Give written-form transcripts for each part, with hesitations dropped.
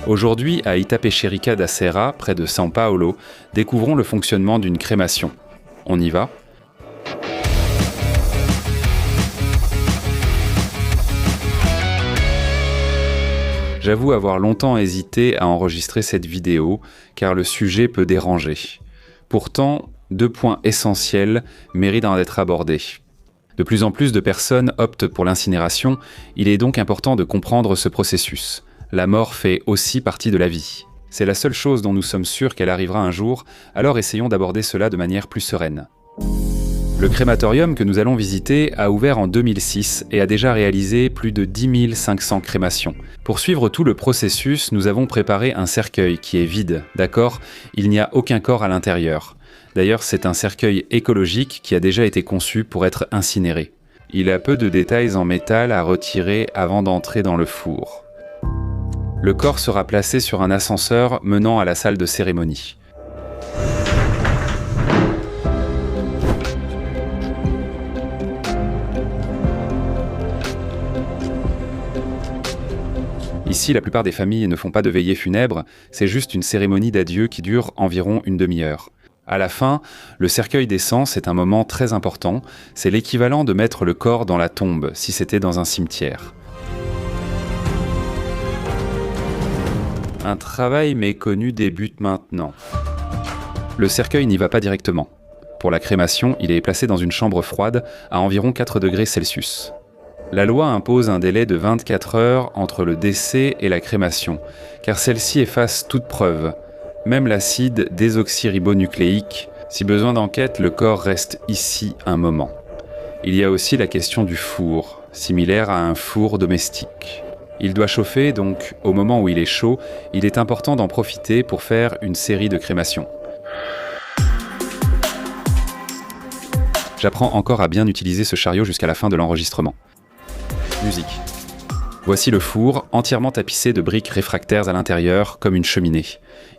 Aujourd'hui, à Itapecerica da Serra, près de São Paulo, découvrons le fonctionnement d'une crémation. On y va ? J'avoue avoir longtemps hésité à enregistrer cette vidéo, car le sujet peut déranger. Pourtant, 2 points essentiels méritent d'être abordés. De plus en plus de personnes optent pour l'incinération, il est donc important de comprendre ce processus. La mort fait aussi partie de la vie. C'est la seule chose dont nous sommes sûrs qu'elle arrivera un jour, alors essayons d'aborder cela de manière plus sereine. Le crématorium que nous allons visiter a ouvert en 2006 et a déjà réalisé plus de 10 500 crémations. Pour suivre tout le processus, nous avons préparé un cercueil qui est vide, d'accord ? Il n'y a aucun corps à l'intérieur. D'ailleurs, c'est un cercueil écologique qui a déjà été conçu pour être incinéré. Il a peu de détails en métal à retirer avant d'entrer dans le four. Le corps sera placé sur un ascenseur menant à la salle de cérémonie. Ici, la plupart des familles ne font pas de veillée funèbre, c'est juste une cérémonie d'adieu qui dure environ une demi-heure. À la fin, le cercueil descend, c'est un moment très important, c'est l'équivalent de mettre le corps dans la tombe, si c'était dans un cimetière. Un travail méconnu débute maintenant. Le cercueil n'y va pas directement. Pour la crémation, il est placé dans une chambre froide à environ 4 degrés Celsius. La loi impose un délai de 24 heures entre le décès et la crémation, car celle-ci efface toute preuve, même l'acide désoxyribonucléique. Si besoin d'enquête, le corps reste ici un moment. Il y a aussi la question du four, similaire à un four domestique. Il doit chauffer, donc au moment où il est chaud, il est important d'en profiter pour faire une série de crémations. J'apprends encore à bien utiliser ce chariot jusqu'à la fin de l'enregistrement. Musique. Voici le four, entièrement tapissé de briques réfractaires à l'intérieur, comme une cheminée.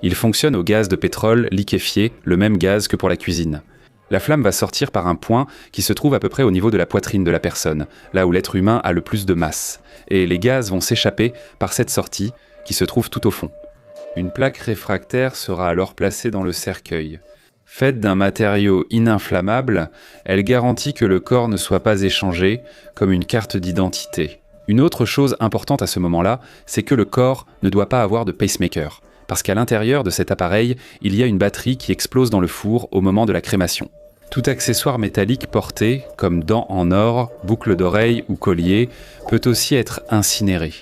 Il fonctionne au gaz de pétrole liquéfié, le même gaz que pour la cuisine. La flamme va sortir par un point qui se trouve à peu près au niveau de la poitrine de la personne, là où l'être humain a le plus de masse. Et les gaz vont s'échapper par cette sortie, qui se trouve tout au fond. Une plaque réfractaire sera alors placée dans le cercueil. Faite d'un matériau ininflammable, elle garantit que le corps ne soit pas échangé, comme une carte d'identité. Une autre chose importante à ce moment-là, c'est que le corps ne doit pas avoir de pacemaker, parce qu'à l'intérieur de cet appareil, il y a une batterie qui explose dans le four au moment de la crémation. Tout accessoire métallique porté, comme dents en or, boucles d'oreilles ou collier, peut aussi être incinéré.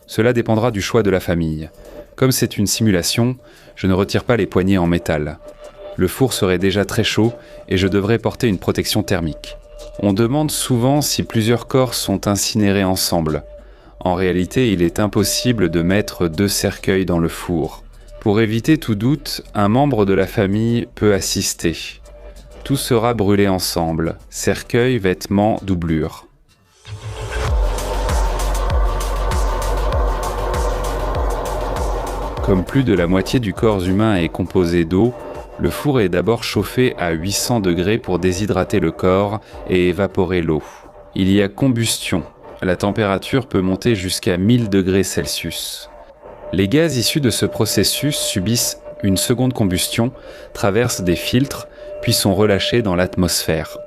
Cela dépendra du choix de la famille. Comme c'est une simulation, je ne retire pas les poignées en métal. Le four serait déjà très chaud et je devrais porter une protection thermique. On demande souvent si plusieurs corps sont incinérés ensemble. En réalité, il est impossible de mettre 2 cercueils dans le four. Pour éviter tout doute, un membre de la famille peut assister. Tout sera brûlé ensemble, cercueil, vêtements, doublure. Comme plus de la moitié du corps humain est composé d'eau, le four est d'abord chauffé à 800 degrés pour déshydrater le corps et évaporer l'eau. Il y a combustion. La température peut monter jusqu'à 1000 degrés Celsius. Les gaz issus de ce processus subissent une seconde combustion, traversent des filtres, puis sont relâchés dans l'atmosphère.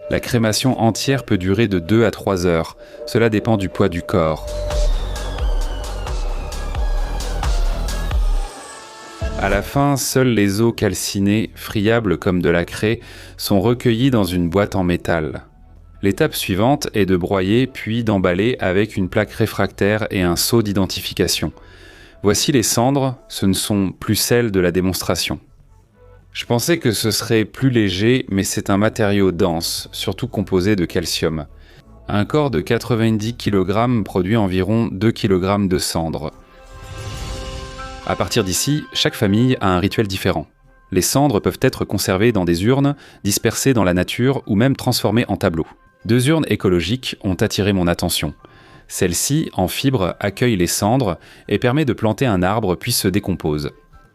La crémation entière peut durer de 2 à 3 heures. Cela dépend du poids du corps. À la fin, seuls les os calcinés, friables comme de la craie, sont recueillis dans une boîte en métal. L'étape suivante est de broyer puis d'emballer avec une plaque réfractaire et un sceau d'identification. Voici les cendres, ce ne sont plus celles de la démonstration. Je pensais que ce serait plus léger, mais c'est un matériau dense, surtout composé de calcium. Un corps de 90 kg produit environ 2 kg de cendres. À partir d'ici, chaque famille a un rituel différent. Les cendres peuvent être conservées dans des urnes, dispersées dans la nature ou même transformées en tableaux. 2 urnes écologiques ont attiré mon attention. Celle-ci, en fibre, accueille les cendres et permet de planter un arbre puis se décompose.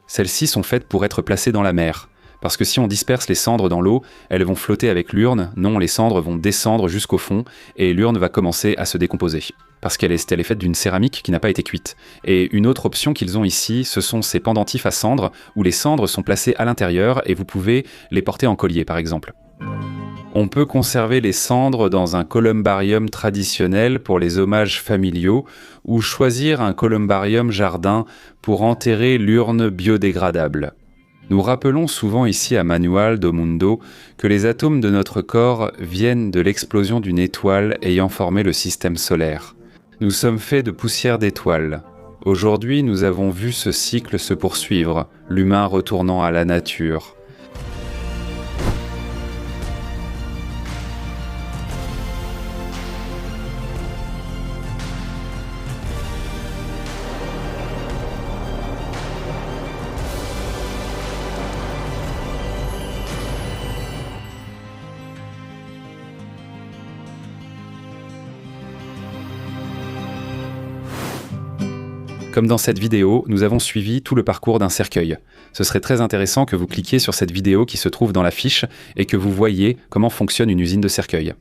Celles-ci sont faites pour être placées dans la mer, Parce que si on disperse les cendres dans l'eau, elles vont flotter avec l'urne. Non, les cendres vont descendre jusqu'au fond et l'urne va commencer à se décomposer. Parce qu'elle est faite d'une céramique qui n'a pas été cuite. Et une autre option qu'ils ont ici, ce sont ces pendentifs à cendres, où les cendres sont placées à l'intérieur et vous pouvez les porter en collier par exemple. On peut conserver les cendres dans un columbarium traditionnel pour les hommages familiaux ou choisir un columbarium jardin pour enterrer l'urne biodégradable. Nous rappelons souvent ici à Manual do Mundo que les atomes de notre corps viennent de l'explosion d'une étoile ayant formé le système solaire. Nous sommes faits de poussière d'étoiles. Aujourd'hui, nous avons vu ce cycle se poursuivre, l'humain retournant à la nature. Comme dans cette vidéo, nous avons suivi tout le parcours d'un cercueil. Ce serait très intéressant que vous cliquiez sur cette vidéo qui se trouve dans la fiche et que vous voyiez comment fonctionne une usine de cercueil.